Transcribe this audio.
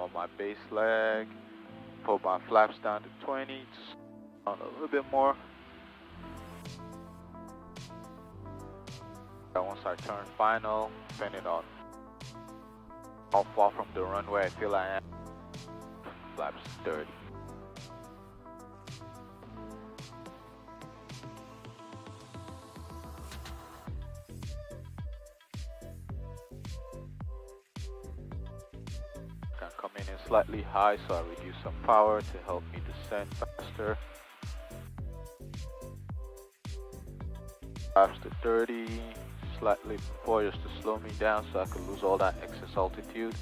on my base leg, pull my flaps down to 20, just on a little bit more. And once I turn final, depending on how far from the runway I feel I am, flaps 30. I'm coming in slightly high, so I reduce some power to help me descend faster. Flaps to 30, slightly before, just to slow me down so I could lose all that excess altitude.